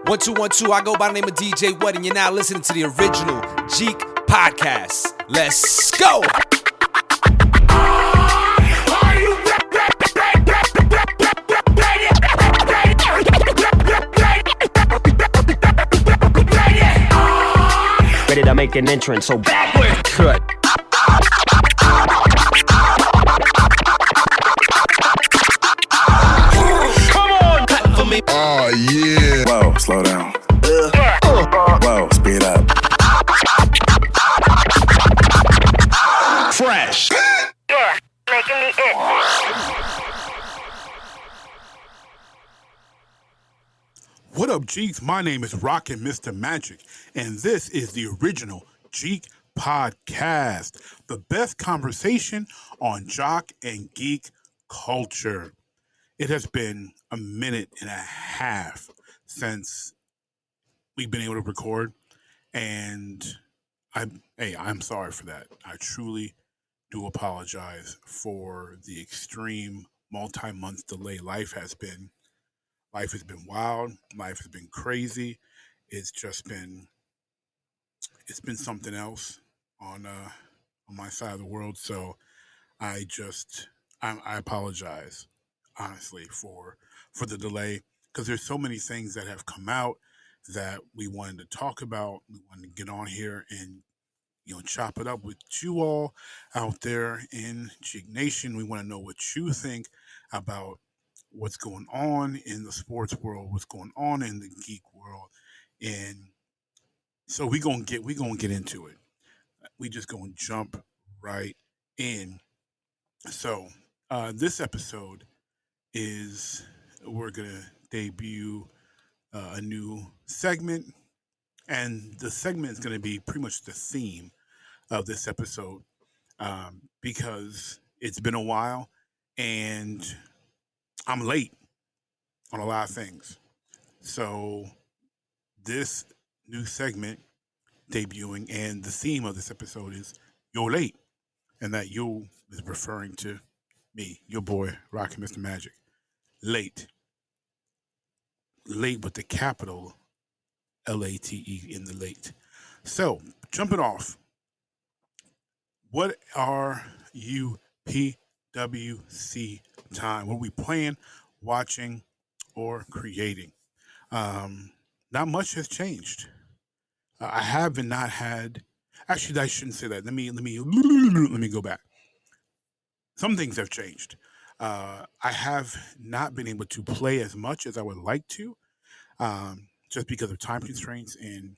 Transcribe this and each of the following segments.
1 2 1 2. I go by the name of DJ What, and you're now listening to the original Jeek Podcast. Let's go. Ready to make an entrance, so backward cut. Come on, clap for me. Oh yeah. Whoa, slow down. Whoa, speed up. Fresh. Yeah, making me itch. What up, Jeeks? My name is RockinMrMagic, and this is the original Jeek Podcast, the best conversation on jock and geek culture. It has been a minute and a half since we've been able to record, and I'm sorry for that. I truly do apologize for the extreme multi-month delay. Life has been wild. Life has been crazy. It's been something else on my side of the world. So I apologize honestly for the delay, because there's so many things that have come out that we wanted to talk about. We wanted to get on here and chop it up with you all out there in Jeek Nation. We want to know what you think about what's going on in the sports world, what's going on in the geek world. And so we're gonna get into it. We just gonna jump right in. So this episode we're gonna debut a new segment, and the segment is gonna be pretty much the theme of this episode, because it's been a while and I'm late on a lot of things. So this new segment debuting, and the theme of this episode is "You're late," and that "you" is referring to me, your boy, RockinMrMagic. Late with the capital LATE in the late. So jumping off, what are you PWC time? What are we playing, watching, or creating? Not much has changed. I have not had. Actually, I shouldn't say that. Let me go back. Some things have changed. I have not been able to play as much as I would like to, just because of time constraints, and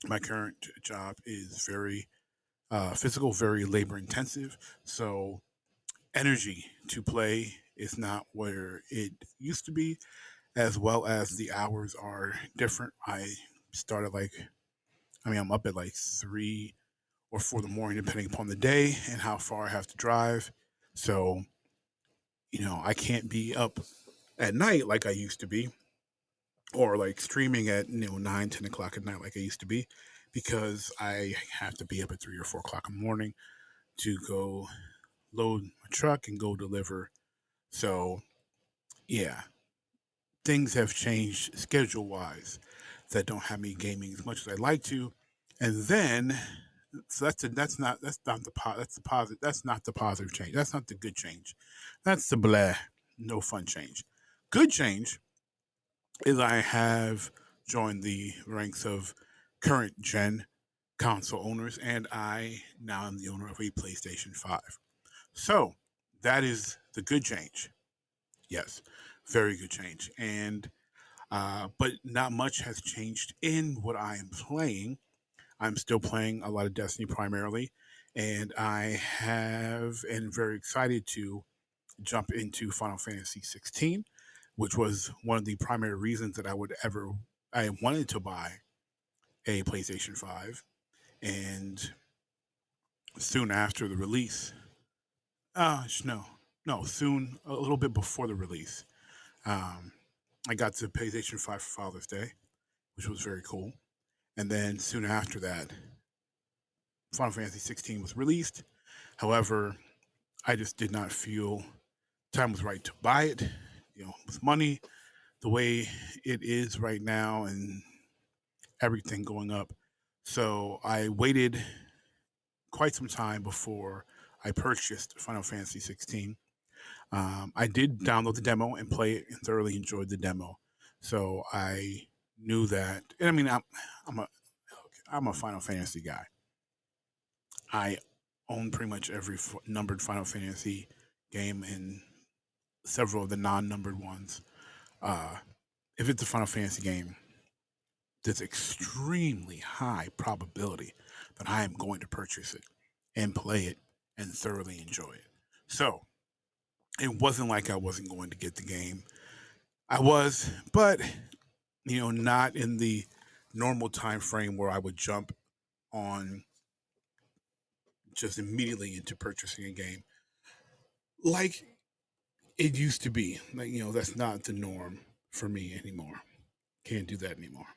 my current job is very physical, very labor intensive. So energy to play is not where it used to be, as well as the hours are different. I'm up at like 3 or 4 in the morning, depending upon the day and how far I have to drive. So, I can't be up at night like I used to be, or like streaming at 9, 10 o'clock at night like I used to be, because I have to be up at 3 or 4 o'clock in the morning to go load my truck and go deliver. So, yeah, things have changed schedule-wise that don't have me gaming as much as I'd like to. And then, so that's not the positive change. That's not the good change. That's the blah, no fun change. Good change is I have joined the ranks of current gen console owners, and I now am the owner of a PlayStation 5. So that is the good change. Yes, very good change. And but not much has changed in what I am playing. I'm still playing a lot of Destiny primarily, and I am very excited to jump into Final Fantasy 16, which was one of the primary reasons that I wanted to buy a PlayStation 5. And soon after the release, soon, a little bit before the release, I got the PlayStation 5 for Father's Day, which was very cool. And then soon after that, Final Fantasy 16 was released. However, I just did not feel time was right to buy it, with money, the way it is right now and everything going up. So I waited quite some time before I purchased Final Fantasy 16. I did download the demo and play it and thoroughly enjoyed the demo. So I knew that. And I mean, I'm a Final Fantasy guy. I own pretty much every numbered Final Fantasy game and several of the non-numbered ones. If it's a Final Fantasy game, there's extremely high probability that I am going to purchase it and play it and thoroughly enjoy it. So it wasn't like I wasn't going to get the game. I was, but not in the normal time frame where I would jump on just immediately into purchasing a game like it used to be. Like, that's not the norm for me anymore. Can't do that anymore.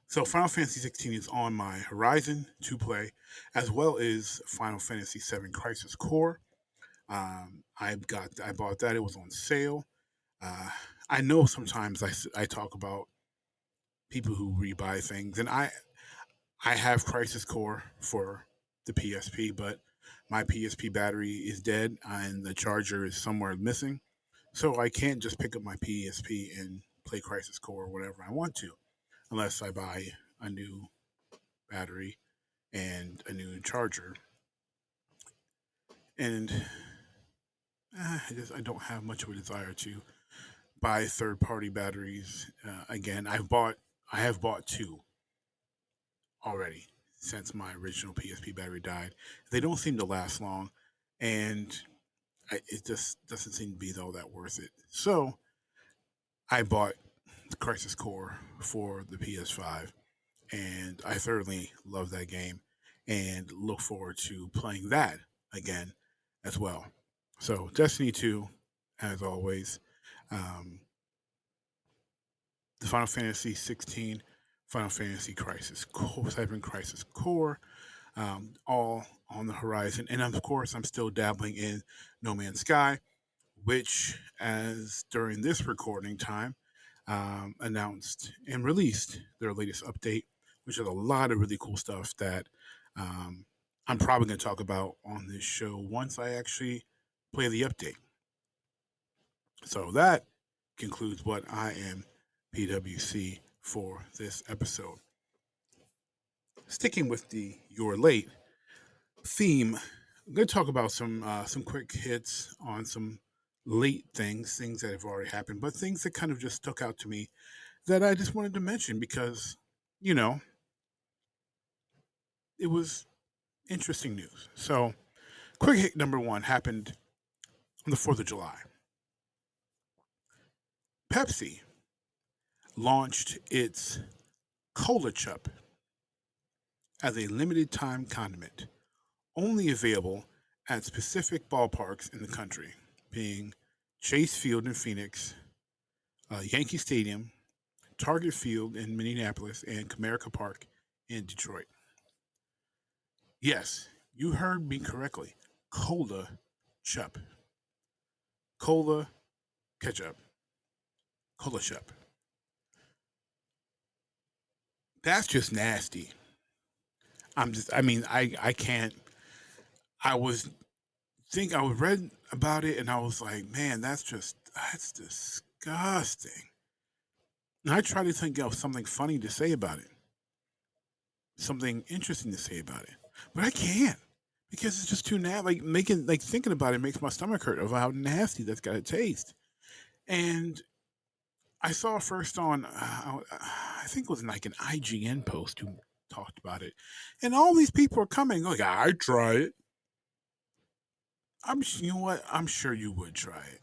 So Final Fantasy 16 is on my horizon to play, as well as Final Fantasy 7 Crisis Core. I bought that. It was on sale. I know sometimes I talk about people who rebuy things, and I have Crisis Core for the PSP, but my PSP battery is dead and the charger is somewhere missing, so I can't just pick up my PSP and play Crisis Core or whatever I want to, unless I buy a new battery and a new charger. And I don't have much of a desire to buy third-party batteries again. I have bought two already since my original PSP battery died. They don't seem to last long, and it just doesn't seem to be all that worth it. So I bought the Crisis Core for the PS5, and I thoroughly love that game and look forward to playing that again as well. So Destiny 2, as always, the Final Fantasy 16, Final Fantasy Crisis Core, 7 Crisis Core, all on the horizon. And of course, I'm still dabbling in No Man's Sky, which, as during this recording time, announced and released their latest update, which has a lot of really cool stuff that I'm probably going to talk about on this show once I actually play the update. So that concludes what I am PWC for this episode. Sticking with the "You're Late" theme, I'm going to talk about some quick hits on some late things that have already happened, but things that kind of just stuck out to me that I just wanted to mention because, it was interesting news. So, quick hit number one happened on the 4th of July. Pepsi launched its Cola Chup as a limited time condiment, only available at specific ballparks in the country, being Chase Field in Phoenix, Yankee Stadium, Target Field in Minneapolis, and Comerica Park in Detroit. Yes, you heard me correctly. Cola Chup. Cola ketchup. Cola Chup. That's just nasty. I can't. I read about it and I was like, man, that's disgusting. And I try to think of something funny to say about it, something interesting to say about it, but I can't because it's just too nasty. Thinking about it makes my stomach hurt of how nasty that's got to taste. And I saw first on, I think it was like an IGN post who talked about it, and all these people are coming like, I'd try it. You know what? I'm sure you would try it,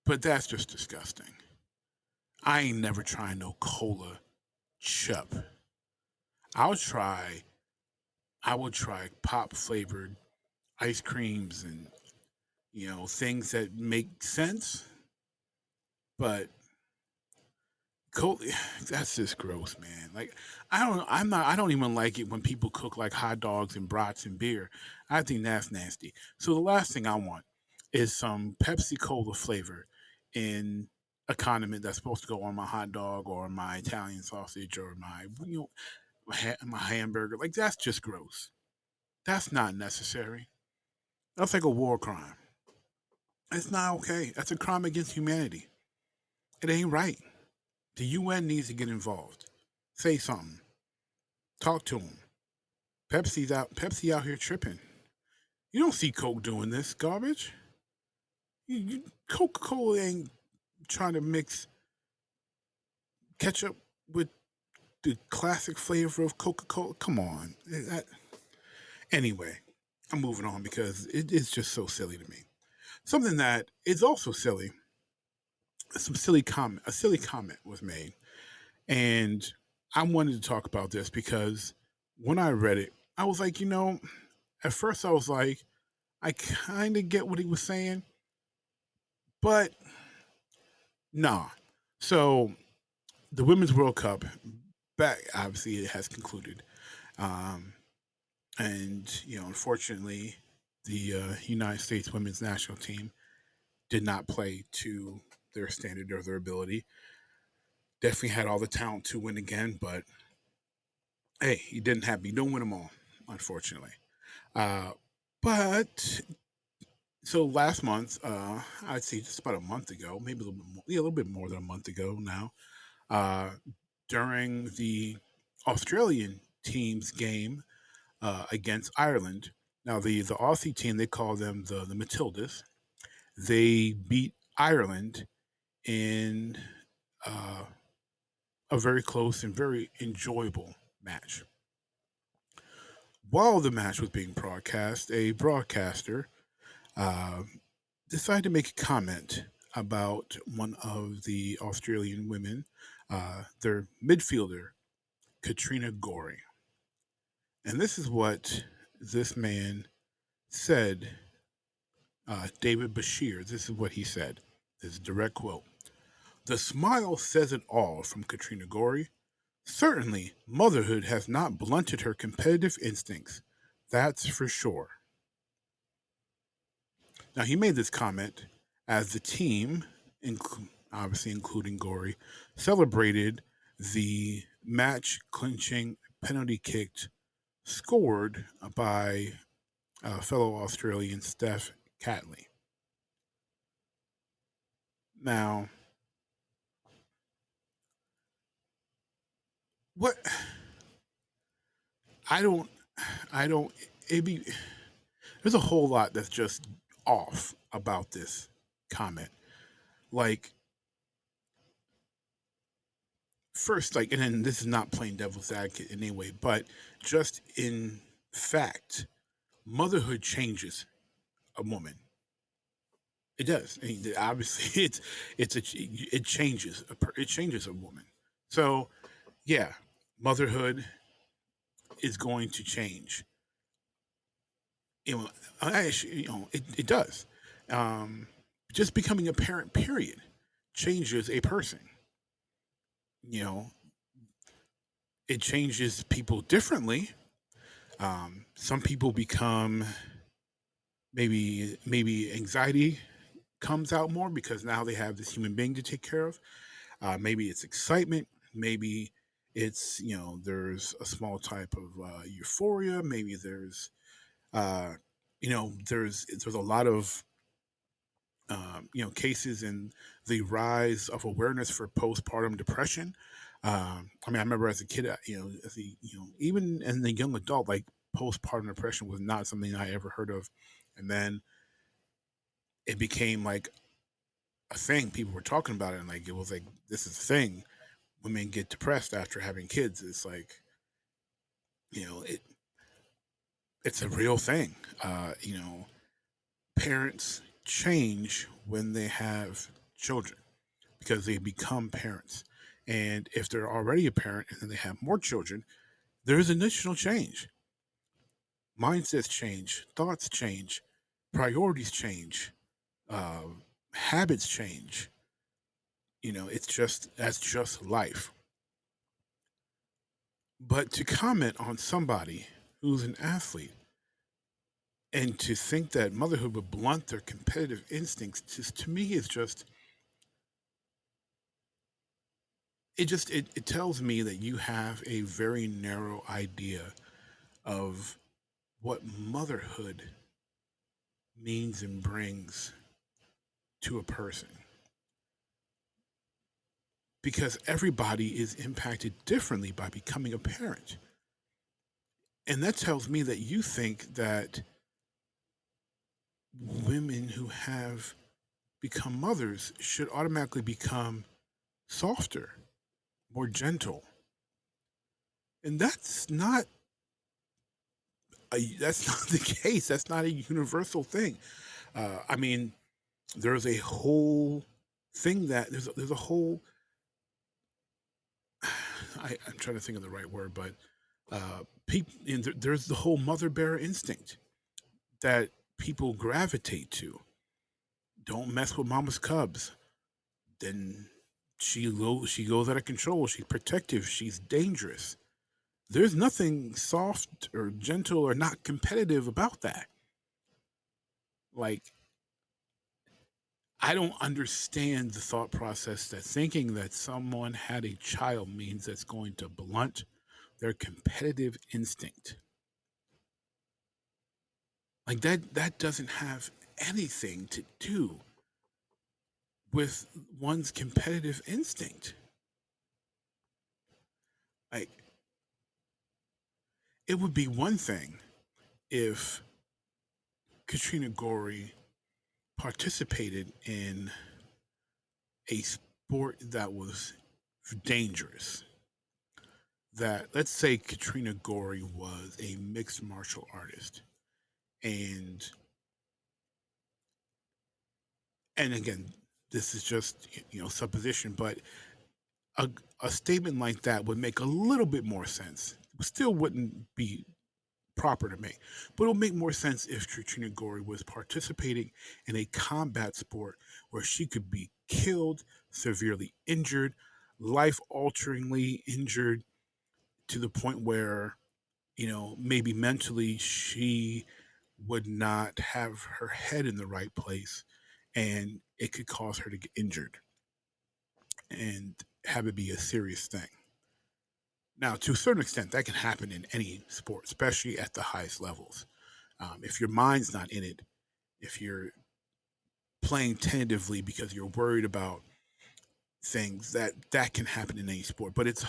but that's just disgusting. I ain't never trying no Cola Chup. I would try pop flavored ice creams and things that make sense, but Cola, that's just gross, man. Like I don't even like it when people cook like hot dogs and brats and beer. I think that's nasty. So the last thing I want is some Pepsi Cola flavor in a condiment that's supposed to go on my hot dog or my Italian sausage or my my hamburger. Like, that's just gross. That's not necessary. That's like a war crime. It's not okay. That's a crime against humanity. It ain't right. The UN needs to get involved. Say something. Talk to them. Pepsi out here tripping. You don't see Coke doing this garbage. Coca-Cola ain't trying to mix ketchup with the classic flavor of Coca-Cola. Come on. Anyway, I'm moving on because it's just so silly to me. Something that is also silly. A silly comment was made, and I wanted to talk about this because when I read it, I was like, at first I was like, I kind of get what he was saying, but nah. So the Women's World Cup, obviously it has concluded, and unfortunately, the United States Women's National Team did not play to their standard or their ability. Definitely had all the talent to win again, but hey, you don't win them all, unfortunately. But so last month, I'd say just about a month ago, maybe a little bit more than a month ago now, during the Australian team's game against Ireland. Now the Aussie team, they call them the Matildas. They beat Ireland in a very close and very enjoyable match. While the match was being broadcast, a broadcaster decided to make a comment about one of the Australian women, their midfielder, Katrina Gorey. And this is what this man said, David Bashir. This is what he said. This is a direct quote. "The smile says it all from Katrina Gorey. Certainly, motherhood has not blunted her competitive instincts. That's for sure." Now, he made this comment as the team, obviously including Gorey, celebrated the match clinching penalty kick scored by fellow Australian Steph Catley. Now, what I don't, there's a whole lot that's just off about this comment. Like, first, and then this is not playing devil's advocate in any way, but just in fact, motherhood changes a woman. It does. I mean, obviously, it changes a woman. So, yeah, motherhood is going to change. It does. Just becoming a parent, period, changes a person. It changes people differently. Some people become maybe anxiety comes out more because now they have this human being to take care of. Maybe it's excitement. Maybe it's there's a small type of euphoria. Maybe there's there's a lot of cases in the rise of awareness for postpartum depression. I remember as a kid, even as a young adult, like postpartum depression was not something I ever heard of, and then it became like a thing. People were talking about it, and like it was like this is a thing. Women get depressed after having kids. It's like it's a real thing. Parents change when they have children because they become parents. And if they're already a parent and then they have more children, there's additional change. Mindsets change, thoughts change, priorities change, habits change. That's just life. But to comment on somebody who's an athlete and to think that motherhood would blunt their competitive instincts, just to me is just it tells me that you have a very narrow idea of what motherhood means and brings to a person, because everybody is impacted differently by becoming a parent. And that tells me that you think that women who have become mothers should automatically become softer, more gentle. And that's not the case. That's not a universal thing. I mean, there's a whole thing that there's a whole. I'm trying to think of the right word, but there's the whole mother bear instinct that people gravitate to. Don't mess with mama's cubs. Then she goes out of control. She's protective. She's dangerous. There's nothing soft or gentle or not competitive about that. Like, I don't understand the thought process that thinking that someone had a child means that's going to blunt their competitive instinct. Like that doesn't have anything to do with one's competitive instinct. Like, it would be one thing if Katrina Gorey participated in a sport that was dangerous. That, let's say Katrina Gorey was a mixed martial artist, and again, this is just supposition, but a statement like that would make a little bit more sense. It still wouldn't be proper to me, but it'll make more sense if Katrina Gorey was participating in a combat sport where she could be killed, severely injured, life-alteringly injured, to the point where, maybe mentally she would not have her head in the right place, and it could cause her to get injured and have it be a serious thing. Now, to a certain extent, that can happen in any sport, especially at the highest levels. If your mind's not in it, if you're playing tentatively because you're worried about things, that can happen in any sport, but it's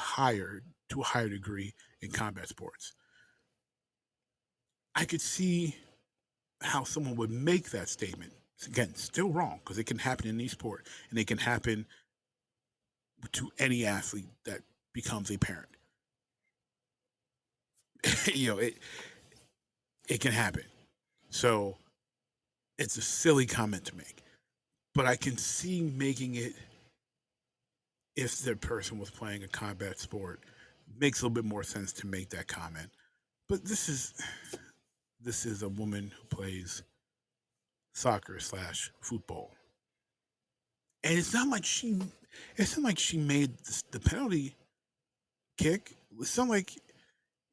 to a higher degree in combat sports. I could see how someone would make that statement. Again, still wrong, because it can happen in any sport, and it can happen to any athlete that becomes a parent. It can happen. So it's a silly comment to make, but I can see making it, if the person was playing a combat sport, makes a little bit more sense to make that comment. But this is a woman who plays soccer / football, and it's not like she made the penalty kick. It's not like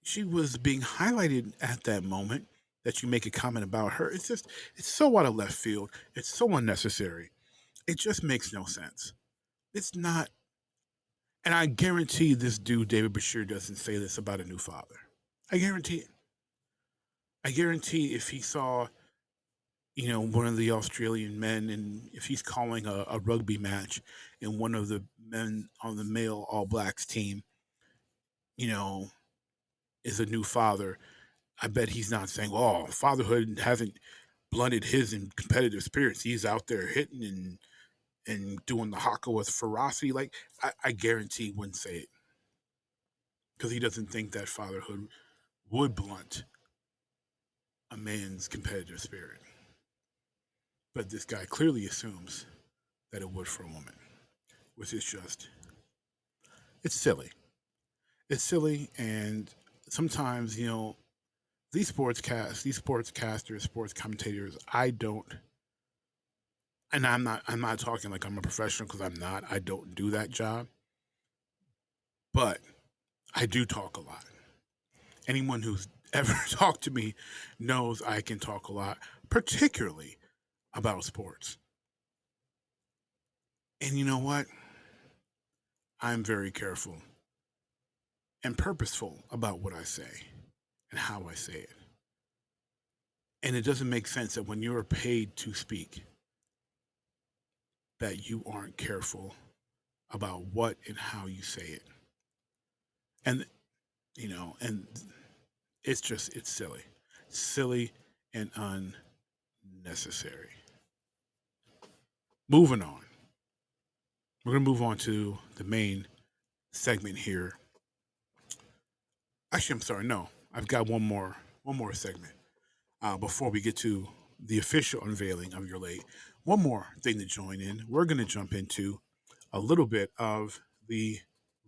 she was being highlighted at that moment that you make a comment about her. It's so out of left field. It's so unnecessary. It just makes no sense. It's not. And I guarantee this dude, David Bashir, doesn't say this about a new father. I guarantee it. I guarantee if he saw, one of the Australian men, and if he's calling a rugby match and one of the men on the male All Blacks team, is a new father, I bet he's not saying, "Oh, fatherhood hasn't blunted his competitive spirits. He's out there hitting and doing the haka with ferocity." Like, I guarantee he wouldn't say it, because he doesn't think that fatherhood would blunt a man's competitive spirit. But this guy clearly assumes that it would for a woman, which is just, it's silly. It's silly, and sometimes, these sportscasters, sports commentators, and I'm not talking like I'm a professional, because I'm not. I don't do that job. But I do talk a lot. Anyone who's ever talked to me knows I can talk a lot, particularly about sports. And you know what? I'm very careful and purposeful about what I say and how I say it. And it doesn't make sense that when you're paid to speak, that you aren't careful about what and how you say it. And, and it's silly and unnecessary. Moving on. We're going to move on to the main segment here. Actually, I'm sorry. No, I've got one more segment before we get to the official unveiling of Your Late. One more thing to join in. We're going to jump into a little bit of the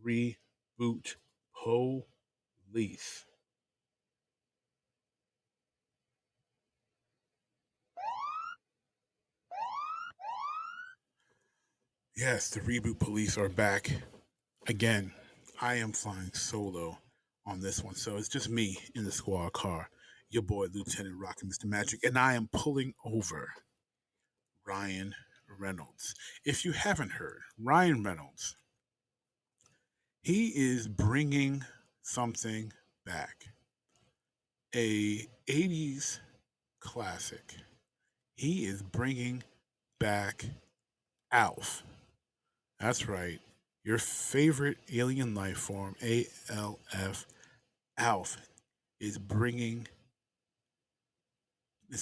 reboot police. Yes, the reboot police are back again. I am flying solo on this one, so it's just me in the squad car. Your boy Lieutenant RockinMrMagic, and I am pulling over Ryan Reynolds. If you haven't heard, Ryan Reynolds, he is bringing something back. A 80s classic. He is bringing back Alf. That's right. Your favorite alien life form, ALF, Alf, is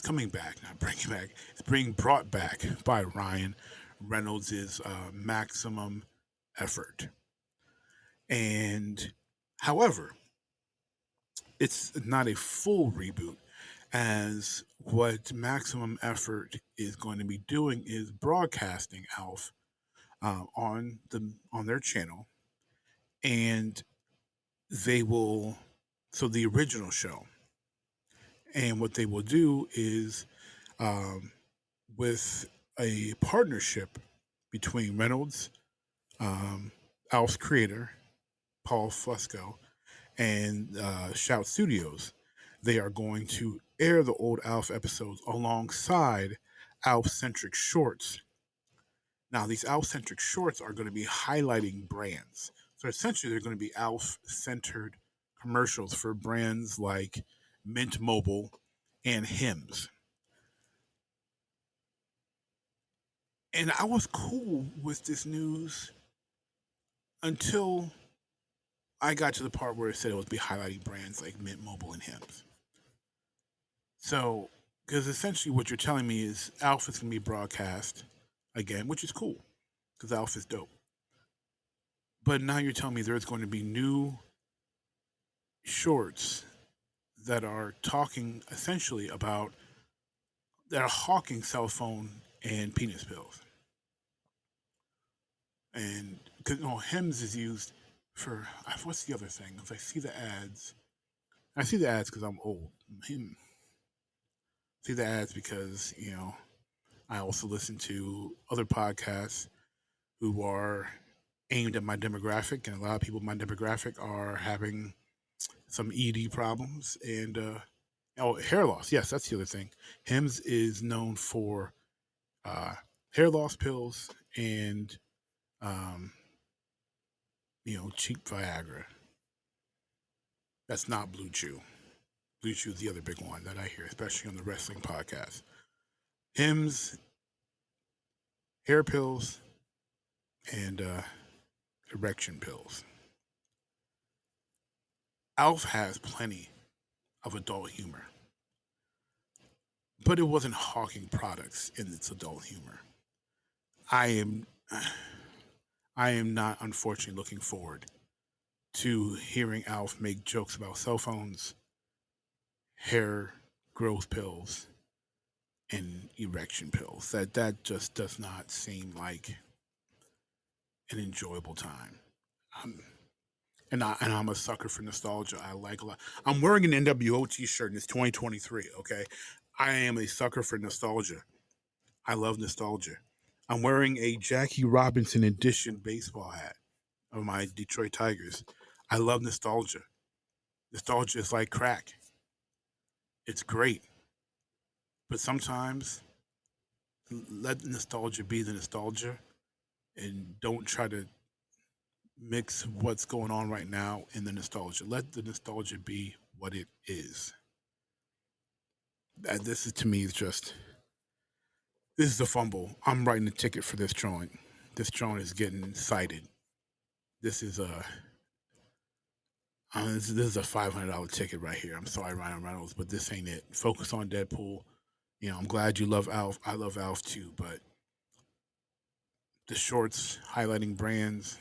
coming back, not bringing back. It's being brought back by Ryan Reynolds' maximum effort. And, however, it's not a full reboot, as what maximum effort is going to be doing is broadcasting Alf on their channel, and they will, so the original show, and what they will do is with a partnership between Reynolds, Alf's creator Paul Fusco, and Shout Studios, they are going to air the old Alf episodes alongside Alf-centric shorts. Now, these Alf-centric shorts are going to be highlighting brands. So essentially, they're going to be Alf-centered commercials for brands like Mint Mobile and Hims. And I was cool with this news until I got to the part where it said it would be highlighting brands like Mint Mobile and Hims. So, because essentially what you're telling me is Alf is going to be broadcast again, which is cool, because Alf is dope. But now you're telling me there's going to be new shorts that are talking essentially about, that are hawking cell phone and penis pills. And because Hims is used for, what's the other thing? If I see the ads because I'm old. See the ads because I also listen to other podcasts who are aimed at my demographic, and a lot of people in my demographic are having some ED problems and hair loss. Yes, that's the other thing. Hims is known for hair loss pills and cheap Viagra. That's not Blue Chew. Blue Chew is the other big one that I hear, especially on the wrestling podcast. Hims, hair pills, and erection pills. Alf has plenty of adult humor, but it wasn't hawking products in its adult humor. I am not, unfortunately, looking forward to hearing Alf make jokes about cell phones, hair growth pills, and erection pills. That just does not seem like an enjoyable time. And I'm a sucker for nostalgia. I like a lot. I'm wearing an NWO t-shirt and it's 2023, okay? I am a sucker for nostalgia. I love nostalgia. I'm wearing a Jackie Robinson edition baseball hat of my Detroit Tigers. I love nostalgia. Nostalgia is like crack. It's great. But sometimes let nostalgia be the nostalgia and don't try to mix what's going on right now in the nostalgia. Let the nostalgia be what it is. This is to me is just this is a fumble. I'm writing a ticket for this joint. This joint is getting cited. This is a this is a $500 ticket right here. I'm sorry, Ryan Reynolds, but this ain't it. Focus on Deadpool. You know, I'm glad you love Alf. I love Alf too, but the shorts highlighting brands,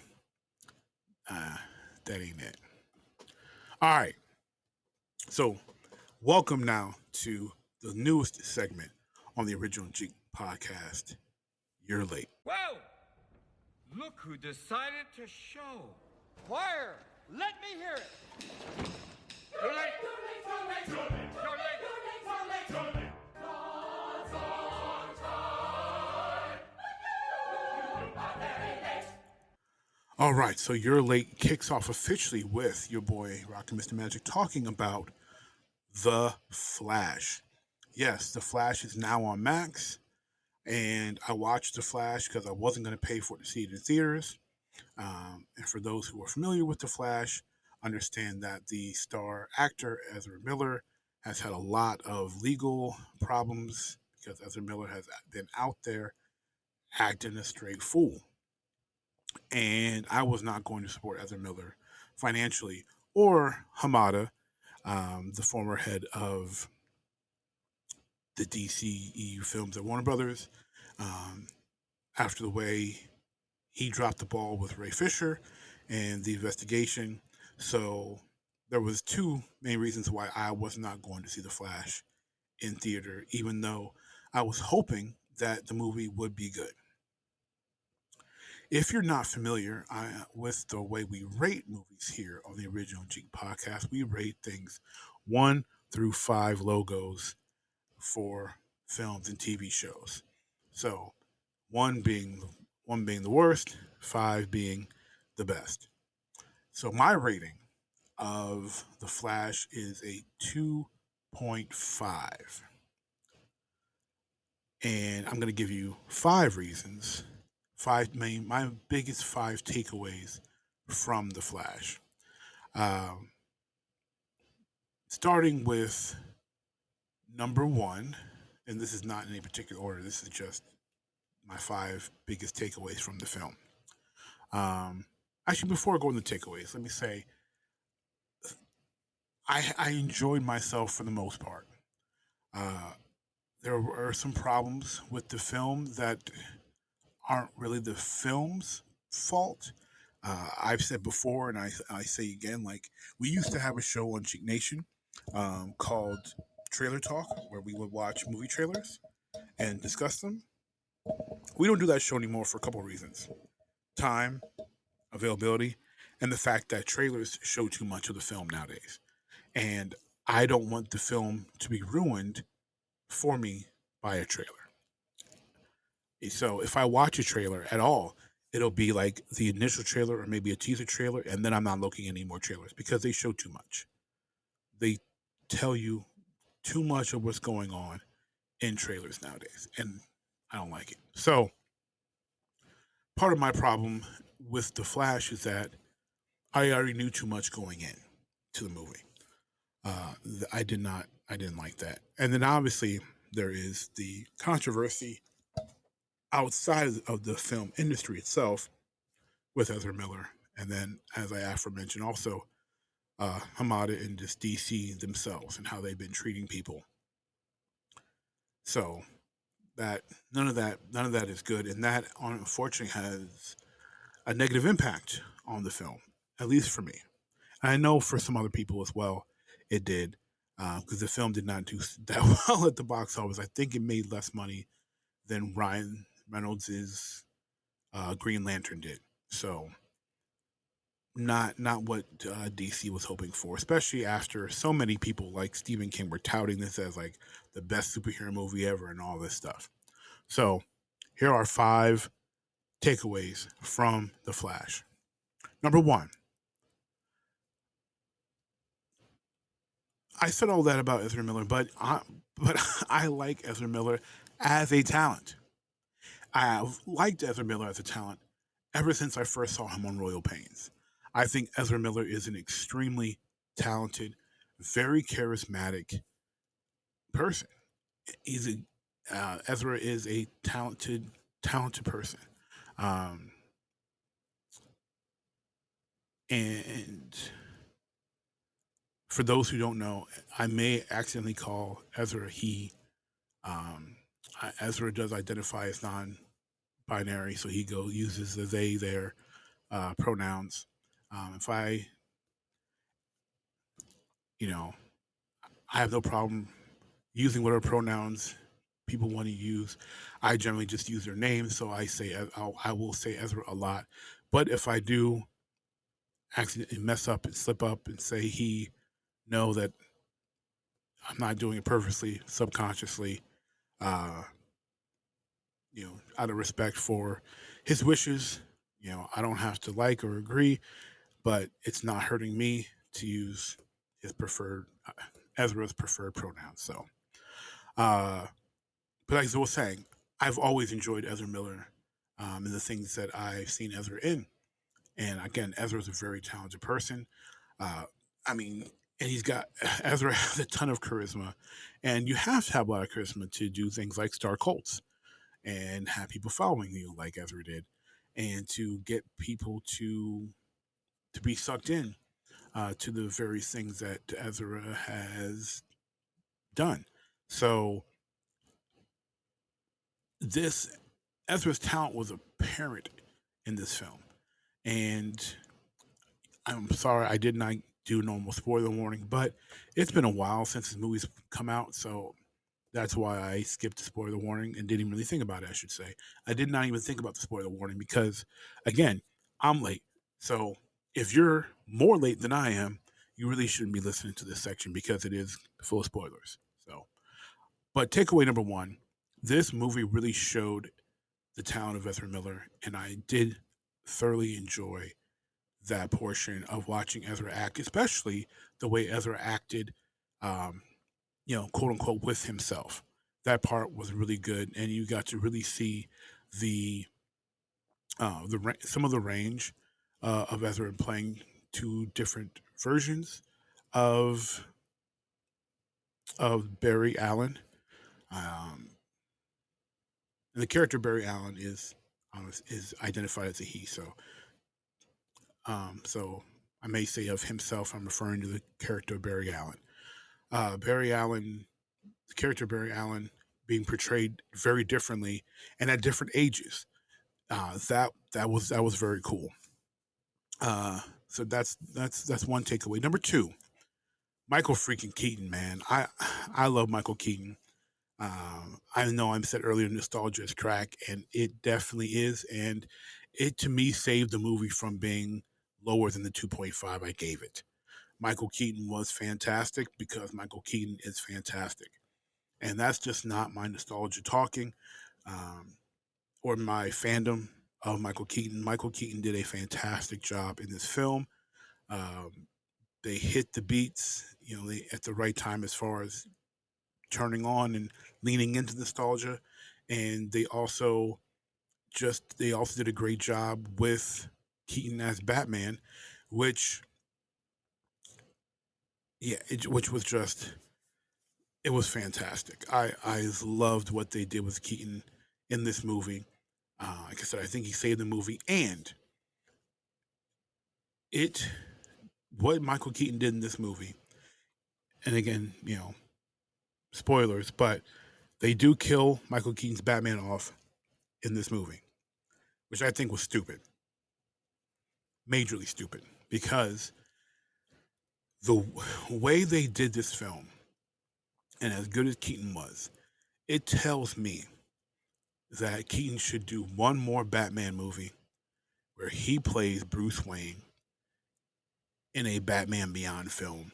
that ain't it. All right. So, welcome now to the newest segment on the original Jeek Podcast. You're late. Whoa! Look who decided to show. Choir, let me hear it. Too late. Too late. All right, so You're Late kicks off officially with your boy RockinMrMagic talking about The Flash. Yes, The Flash is now on Max, and I watched The Flash because I wasn't going to pay for it to see it in theaters. And for those who are familiar with The Flash, understand that the star actor Ezra Miller has had a lot of legal problems because Ezra Miller has been out there acting a straight fool. And I was not going to support Ezra Miller financially or Hamada, the former head of the DCEU films at Warner Brothers, after the way he dropped the ball with Ray Fisher and the investigation. So there was two main reasons why I was not going to see The Flash in theater, even though I was hoping that the movie would be good. If you're not familiar with the way we rate movies here on the original Jeek Podcast, we rate things 1 through 5 logos for films and TV shows. So 1 being the worst, 5 being the best. So my rating of The Flash is a 2.5. And I'm going to give you 5 reasons. My biggest 5 takeaways from The Flash. Starting with number 1, and this is not in any particular order, this is just my 5 biggest takeaways from the film. Actually, before I go into takeaways, let me say I enjoyed myself for the most part. There were some problems with the film that aren't really the film's fault. I've said before, and I say again, like, we used to have a show on Jeek Nation called Trailer Talk, where we would watch movie trailers and discuss them. We don't do that show anymore for a couple of reasons. Time, availability, and the fact that trailers show too much of the film nowadays. And I don't want the film to be ruined for me by a trailer. So if I watch a trailer at all, it'll be like the initial trailer or maybe a teaser trailer, and then I'm not looking at any more trailers because they show too much. They tell you too much of what's going on in trailers nowadays, and I don't like it. So part of my problem with The Flash is that I already knew too much going in to the movie. I didn't like that. And then obviously there is the controversy outside of the film industry itself with Ezra Miller. And then, as I aforementioned, also Hamada and just DC themselves and how they've been treating people. So that none of that is good. And that unfortunately has a negative impact on the film, at least for me. And I know for some other people as well, it did, because the film did not do that well at the box office. I think it made less money than Ryan Reynolds' Green Lantern did. So not what DC was hoping for, especially after so many people like Stephen King were touting this as like the best superhero movie ever and all this stuff. So here are 5 takeaways from The Flash. Number 1. I said all that about Ezra Miller, but I like Ezra Miller as a talent. I've liked Ezra Miller as a talent ever since I first saw him on Royal Pains. I think Ezra Miller is an extremely talented, very charismatic person. He's a Ezra is a talented person. Um, and for those who don't know, I may accidentally call Ezra he. Ezra does identify as non-binary, so he uses the they their pronouns. If I, you know, I have no problem using whatever pronouns people want to use. I generally just use their names, so I will say Ezra a lot. But if I do accidentally mess up and slip up and say he, know that I'm not doing it purposely, subconsciously. Uh, out of respect for his wishes, I don't have to like or agree, but it's not hurting me to use his Ezra's preferred pronouns. So, but as I was saying, I've always enjoyed Ezra Miller and the things that I've seen Ezra in. And again, Ezra's a very talented person. I mean, and Ezra has a ton of charisma, and you have to have a lot of charisma to do things like start cults and have people following you like Ezra did, and to get people to be sucked in to the very things that Ezra has done. So Ezra's talent was apparent in this film, and I'm sorry I did not do normal spoiler warning, but it's been a while since this movie's come out, so that's why I skipped the spoiler warning and didn't even really think about it, I should say. I did not even think about the spoiler warning because, again, I'm late. So if you're more late than I am, you really shouldn't be listening to this section because it is full of spoilers. So, but takeaway number one, this movie really showed the talent of Ezra Miller, and I did thoroughly enjoy that portion of watching Ezra act, especially the way Ezra acted, quote unquote, with himself. That part was really good, and you got to really see some of the range of Ezra playing two different versions of Barry Allen. And the character Barry Allen is identified as a he, so I may say of himself, I'm referring to the character Barry Allen. The character Barry Allen being portrayed very differently and at different ages. That was very cool. So that's one takeaway. Number two, Michael freaking Keaton, man. I love Michael Keaton. I know I'm said earlier, nostalgia is crack, and it definitely is. And it, to me, saved the movie from being lower than the 2.5 I gave it. Michael Keaton was fantastic because Michael Keaton is fantastic. And that's just not my nostalgia talking or my fandom of Michael Keaton. Michael Keaton did a fantastic job in this film. They hit the beats, at the right time as far as turning on and leaning into nostalgia. And they also did a great job with Keaton as Batman, which was just, it was fantastic. I loved what they did with Keaton in this movie. Like I said, I think he saved the movie, and what Michael Keaton did in this movie, and again, spoilers, but they do kill Michael Keaton's Batman off in this movie, which I think was stupid. Majorly stupid, because the way they did this film, and as good as Keaton was, it tells me that Keaton should do one more Batman movie where he plays Bruce Wayne in a Batman Beyond film.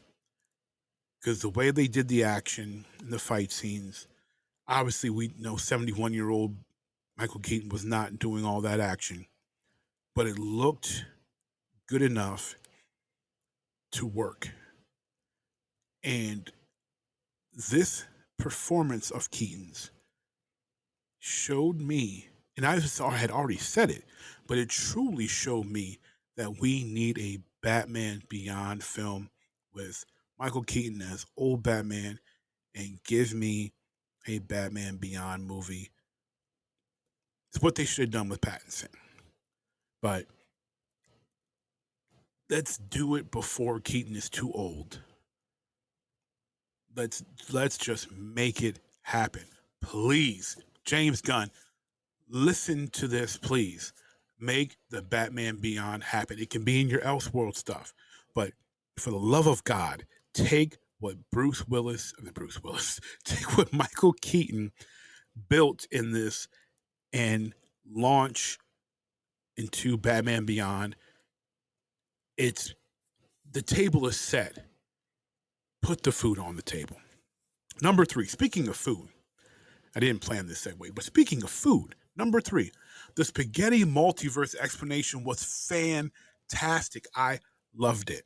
Because the way they did the action and the fight scenes, obviously we know 71-year-old Michael Keaton was not doing all that action, but it looked good enough to work. And this performance of Keaton's showed me And I had already said it, but it truly showed me that we need a Batman Beyond film with Michael Keaton as old Batman, and give me a Batman Beyond movie. It's what they should have done with Pattinson. But let's do it before Keaton is too old. Let's just make it happen. Please, James Gunn, listen to this, please. Make the Batman Beyond happen. It can be in your Elseworld stuff, but for the love of God, take what take what Michael Keaton built in this and launch into Batman Beyond. The table is set. Put the food on the table. Number 3, speaking of food, I didn't plan this segue, but speaking of food, number 3, the spaghetti multiverse explanation was fantastic. I loved it.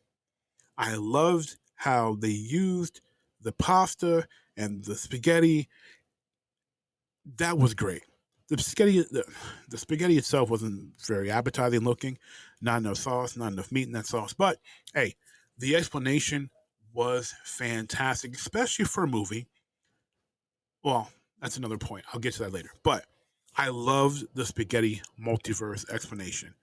I loved how they used the pasta and the spaghetti. That was great. The spaghetti itself wasn't very appetizing looking. Not enough sauce, not enough meat in that sauce. But hey, the explanation was fantastic, especially for a movie. Well, that's another point. I'll get to that later. But I loved the spaghetti multiverse explanation,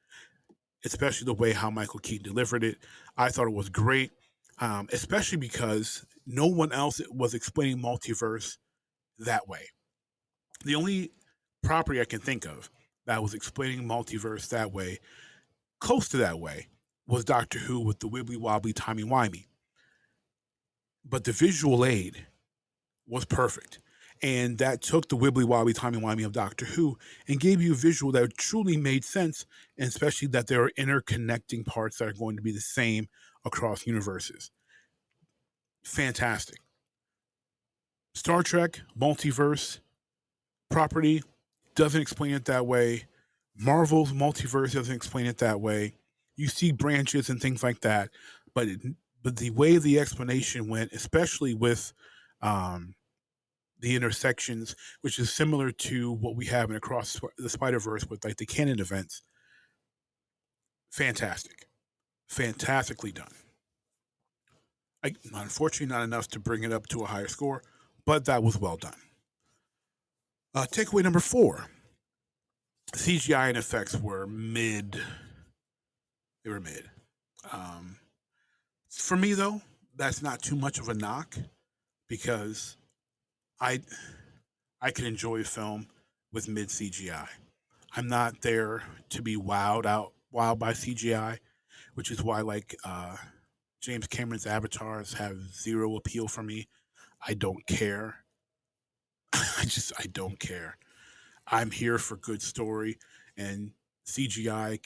especially the way how Michael Keaton delivered it. I thought it was great, especially because no one else was explaining multiverse that way. The only property I can think of that was explaining multiverse that way, close to that way, was Doctor Who with the wibbly wobbly timey wimey. But the visual aid was perfect. And that took the wibbly wobbly timey wimey of Doctor Who and gave you a visual that truly made sense, and especially that there are interconnecting parts that are going to be the same across universes. Fantastic. Star Trek, multiverse, property doesn't explain it that way. Marvel's multiverse doesn't explain it that way. You see branches and things like that, but the way the explanation went, especially with the intersections, which is similar to what we have in Across the Spider-Verse with like the canon events, fantastically done. Unfortunately, not enough to bring it up to a higher score, but that was well done. Takeaway number 4. CGI and effects were mid. They were mid. For me, though, that's not too much of a knock, because I can enjoy a film with mid CGI. I'm not there to be wowed by CGI, which is why James Cameron's avatars have zero appeal for me. I don't care. I don't care. I'm here for good story, and CGI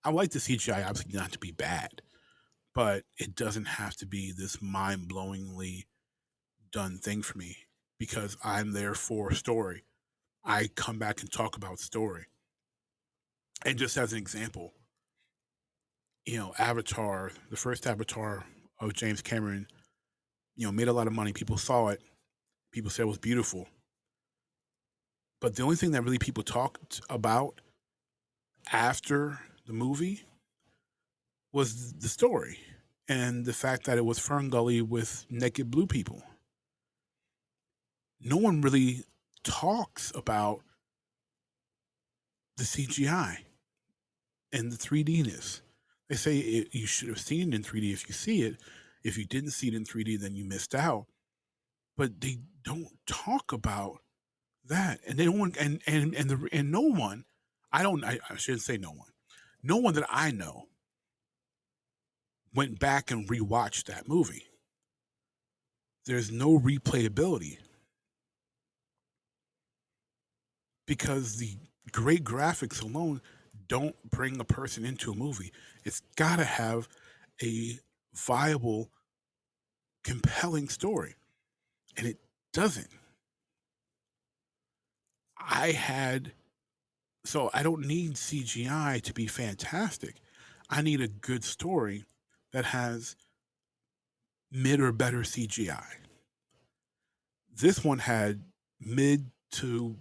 I like the CGI obviously not to be bad, but it doesn't have to be this mind-blowingly done thing for me, because I'm there for story. I come back and talk about story. And just as an example, Avatar, the first Avatar of James Cameron, made a lot of money. People saw it. People said it was beautiful. But the only thing that really people talked about after the movie was the story and the fact that it was Ferngully with naked blue people. No one really talks about the CGI and the 3D-ness. They say you should have seen it in 3D if you see it. If you didn't see it in 3D, then you missed out. But they don't talk about that, and they don't want, and no one. I shouldn't say no one. No one that I know went back and rewatched that movie. There's no replayability, because the great graphics alone don't bring a person into a movie. It's got to have a viable, compelling story, and it doesn't. So I don't need CGI to be fantastic. I need a good story that has mid or better CGI. This one had mid to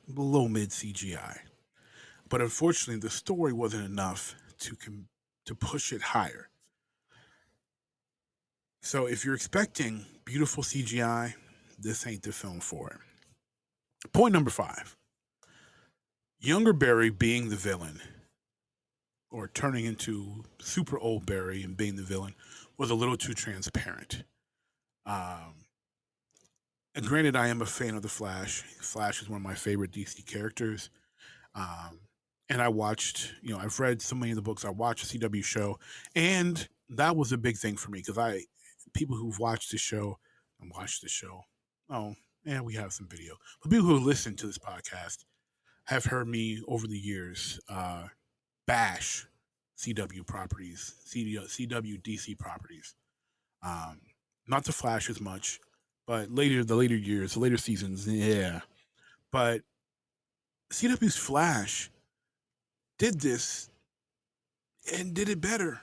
low mid CGI. But unfortunately, the story wasn't enough to push it higher. So if you're expecting beautiful CGI, this ain't the film for it. Point number 5. Younger Barry being the villain, or turning into super old Barry and being the villain, was a little too transparent. And granted, I am a fan of the Flash. Flash is one of my favorite DC characters. And I watched, I've read so many of the books. I watched the CW show, and that was a big thing for me because people who've watched the show and watched the show, oh, and we have some video, but people who listen to this podcast have heard me over the years bash CW properties, CW DC properties. Not the Flash as much, but the later years, the later seasons, yeah. But CW's Flash did this and did it better.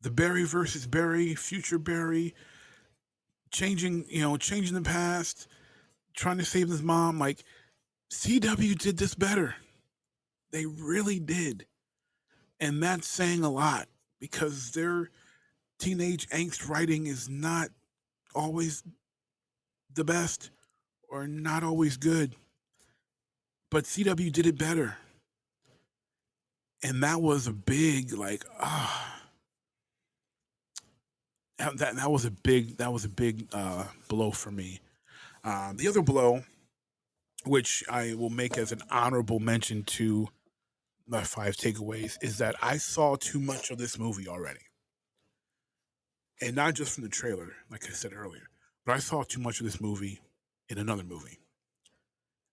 The Barry versus Barry, future Barry, changing the past, trying to save his mom. Like, CW did this better. They really did. And that's saying a lot because their teenage angst writing is not always the best or not always good. But CW did it better. And that was a big, that was a big blow for me. The other blow, which I will make as an honorable mention to my 5 takeaways, is that I saw too much of this movie already. And not just from the trailer, like I said earlier, but I saw too much of this movie in another movie.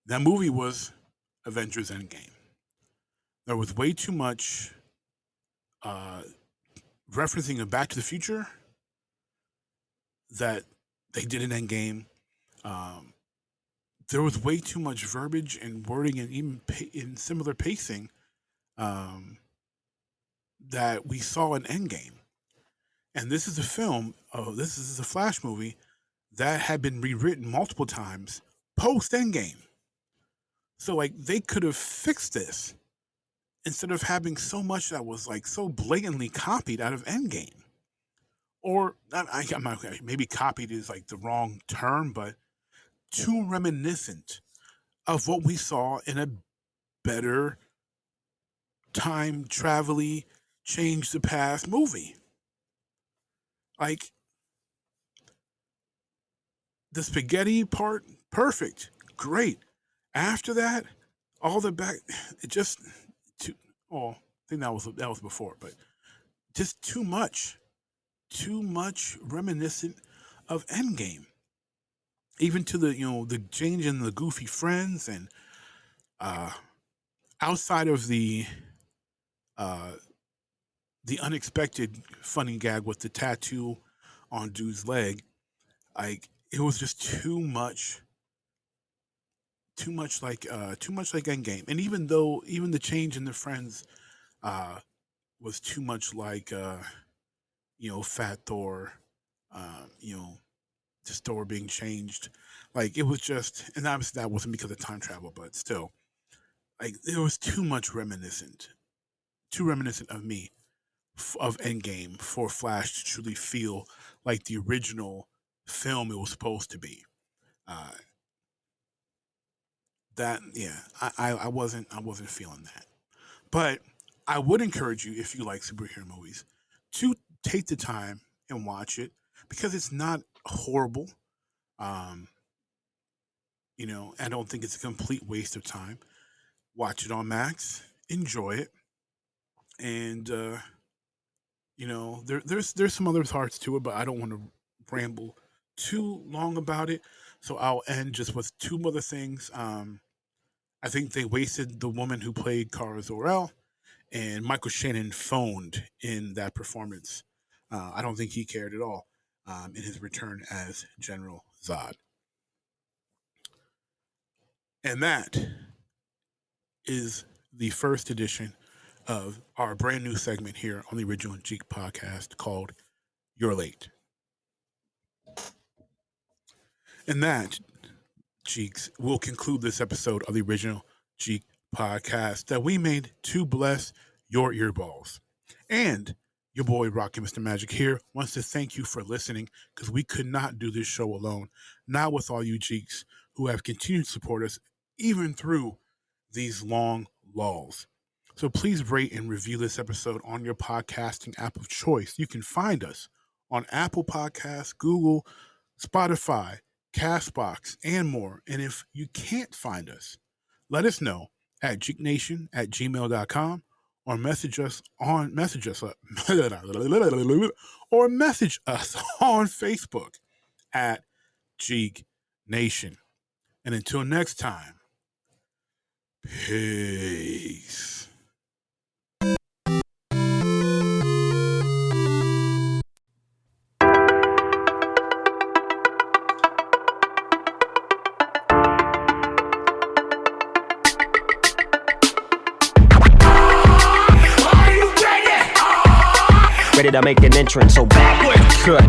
That movie was Avengers Endgame. There was way too much referencing of Back to the Future that they did in Endgame. There was way too much verbiage and wording and even in similar pacing that we saw in Endgame. And this is a film, this is a Flash movie that had been rewritten multiple times post Endgame. So they could have fixed this instead of having so much that was so blatantly copied out of Endgame. Or maybe copied is the wrong term, but too reminiscent of what we saw in a better time travel-y, change the past movie. The spaghetti part, perfect, great. After that, all the back, it just I think that was before, but just too much reminiscent of Endgame. Even to the change in the goofy friends and outside of the unexpected funny gag with the tattoo on dude's leg, it was just too much like Endgame. And even the change in the friends was too much like Fat Thor, just Thor being changed. It was just, and obviously that wasn't because of time travel, but still, there was too reminiscent of me of Endgame for Flash to truly feel like the original film it was supposed to be. I wasn't feeling that. But I would encourage you, if you like superhero movies, to take the time and watch it because it's not horrible. I don't think it's a complete waste of time. Watch it on Max, enjoy it, and there's some other parts to it, but I don't want to ramble too long about it. So I'll end just with 2 other things. I think they wasted the woman who played Kara Zor-El, and Michael Shannon phoned in that performance. I don't think he cared at all in his return as General Zod. And that is the first edition of our brand new segment here on the original Jeek Podcast called You're Late. And that, Jeeks, we'll conclude this episode of the original Jeek Podcast that we made to bless your earballs. And your boy RockinMrMagic here wants to thank you for listening, because we could not do this show alone. Not with all you Jeeks who have continued to support us even through these long lulls. So please rate and review this episode on your podcasting app of choice. You can find us on Apple Podcasts, Google, Spotify, Castbox, and more. And if you can't find us, let us know at geeknation@gmail.com or message us on Facebook at Jeek Nation. And until next time, peace. Ready to make an entrance, so backward cut.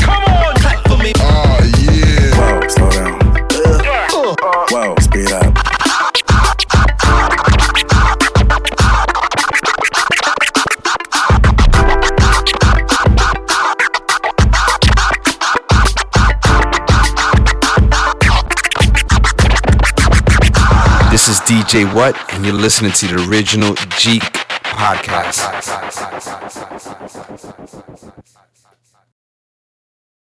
Come on, cut for me. Oh, yeah. Whoa, slow down. Whoa, speed up. This is DJ What, and you're listening to the original Jeek Podcast.